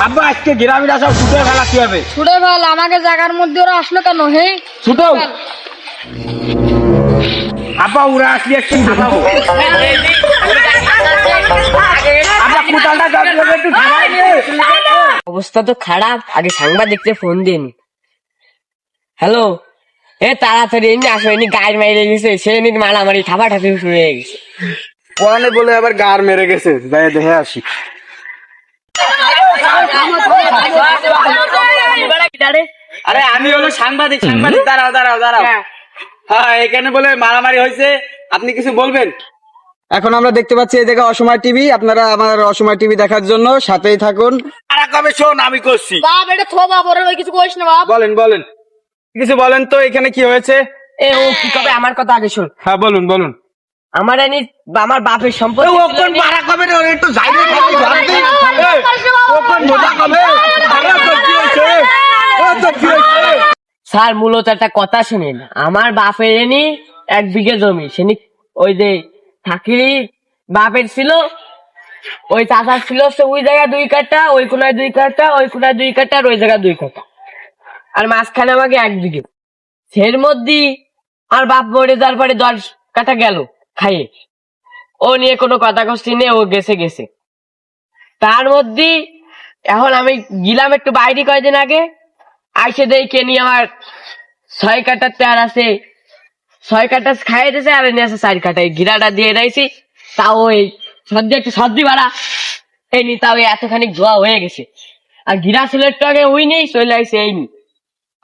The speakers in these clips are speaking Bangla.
আব্বা আজকে গ্রামীরা সব ছুটে ফেলাতে হবে। ছুটে ফেল, আমাকে জায়গার মধ্যে ওরা আসলো কেন? হে ছুটো আব্বা, ওরা আসলে একটু থামাবো। আব্বা কোথালটা যাবে একটু থামাই নে। অবস্থা তো খারাপ, আগে সাংবাদিককে ফোন দিন। হ্যালো, এ তাড়াতাড়ি এমনি আসো, এমনি গাড়ি মাইরে গেছে, সে এমনি মারামারি ঠাপাঠাপি শুরু হয়ে গেছে। ওখানে বলে আবার গার মেরে গেছে, যাই দেখে আসি। আরে আমি হলো সাংবাদিক। দাঁড়াও দাঁড়াও দাঁড়াও। হ্যাঁ, এখানে বলে মারামারি হয়েছে, আপনি কিছু বলবেন? এখন আমরা দেখতে পাচ্ছি এই জায়গায় অসময় টিভি। আপনারা আমার অসময় টিভি দেখার জন্য সাথেই থাকুন। আর কবে শোন, আমি করছি। বাপ, এটা থো বাপ, ওরা ওই কিছু কইস না বাপ। বলেন বলেন, কিছু বলেন তো, এখানে কি হয়েছে? এ ও কি কবে, আমার কথা আগে শোন। হ্যাঁ বলুন বলুন। আমার বাপের সম্পত্তি স্যার, মূলত একটা কথা শুনেন। আমার বাপের এনি 1 বিঘে জমি, সেনি ওই যে থাকিরি বাপের ছিল, ওই চাচার ছিল ওই জায়গায় 2 কাঠা, ওই কোনায় 2 কাঠা, ওই কোনায় 2 কাঠা, আর ওই জায়গায় 2 কাঠা, আর মাঝখানে আমাকে 1 বিঘে। সের মধ্যে আর বাপ মরে যাওয়ার পরে 10 কাঠা গেল খাইয়ে। ও নিয়ে কোনো কথা কচ্ছি নেই, ও গেছে গেছে। তার মধ্যে এখন আমি গিলাম একটু বাইরে কয়েকদিন আগে, আইসে দেই কে নিয়ে আমার 6 কাঠার তেয়ার আছে, 6 কাঠা খাইয়ে দিয়েছে, আর এনে আছে 4 কাঠায় গিরাটা দিয়ে রাইছি। তাও এই সর্দি একটু সর্দি বাড়া এই নি, তাও এতখানি ধোয়া হয়ে গেছে। আর গিরা ছিল একটু আগে ওই নেই, চলে আইসে এই নি।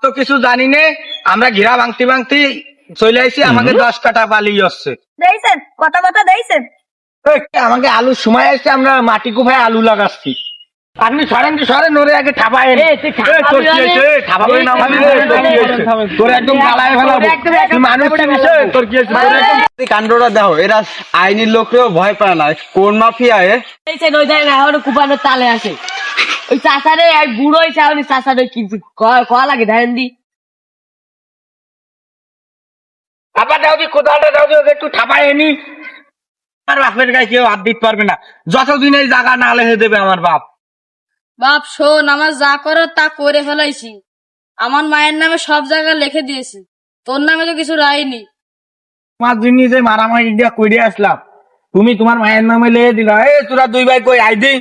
তো কিছু জানি নে, আমরা ঘিরা ভাঙতি ভাঙতি চলে আইছি, আমাকে 10 কাঠা পালিয়ে আসছে। দেইছেন কথা কথা দেইছেন। আমাকে আলু সময় আসছে, আমরা মাটি কুপায় আলু লাগাচ্ছি। আপনি সরেন ওরে আগে ঠাপায়। কাণ্ডটা দেখো, এরা আইনি লোকরেও ভয় পায় না, কোন মাফিয়া ওই জায়গায় এখন কুপানোর তালে আছে। ওই চাষারে বুড়ো হয়েছে, এখন চাষারে কি কয়া লাগে ধ্যান দি। আবার দাও দি, কোদালটা দাও দি, ওকে একটু ঠাপায় এনি। আমার বাপের গায়ে কেউ হাত দিতে পারবে না, যতদিন এই জায়গা না লেহে দেবে আমার বাপ। বাপ শোন, আমার যা করার তা করে ফেলাইছি। আমার মায়ের নামে সব জায়গায় লিখে দিয়েছি, তোর নামে তো কিছু রায়নি। তোমার জন্য যে মারামারি দিয়া কইরে আসলাম, তুমি তোমার মায়ের নামে লেগে দিলা। এই তোরা 2 ভাই কই আই দি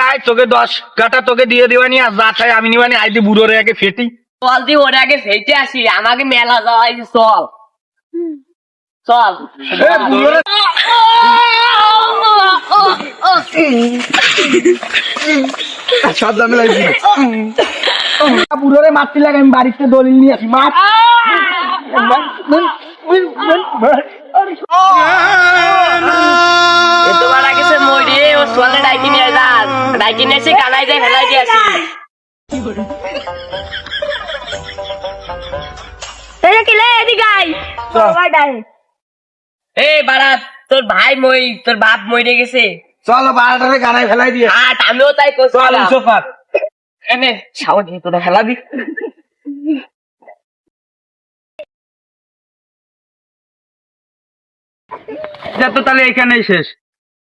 আয়, তোকে 10 কাঠা তোকে দিয়ে দিবানি, আর যা চাই আমি নিবানি। আই দি বুড়ো রে আগে ফেটি। চল দি ওরে আগে ফেটে আসি, আমাকে মেলা যাওয়া হয়েছে, চল চল। সব দামে লাগবে বুড়ো রে মারতে লাগে, আমি বাড়িতে দলিল নিয়ে আসি। মার তোমার আগে সে মরিয়ে ও সোয়ালে ডাইকি নিয়ে যান, ডাইকি নিয়ে এসে কানাই যায় ফেলাই দিয়ে আসি। এই বাড়া, তোর ভাই তোর বাপ মরে গেছে, চলো বারোটারে গানায় ফেলাই দিয়ে। আর আমিও তাই করছিলাম। সোফার এনে সাউন্ড তোরা ফেলা দি। যা তো, তাহলে এখানেই শেষ।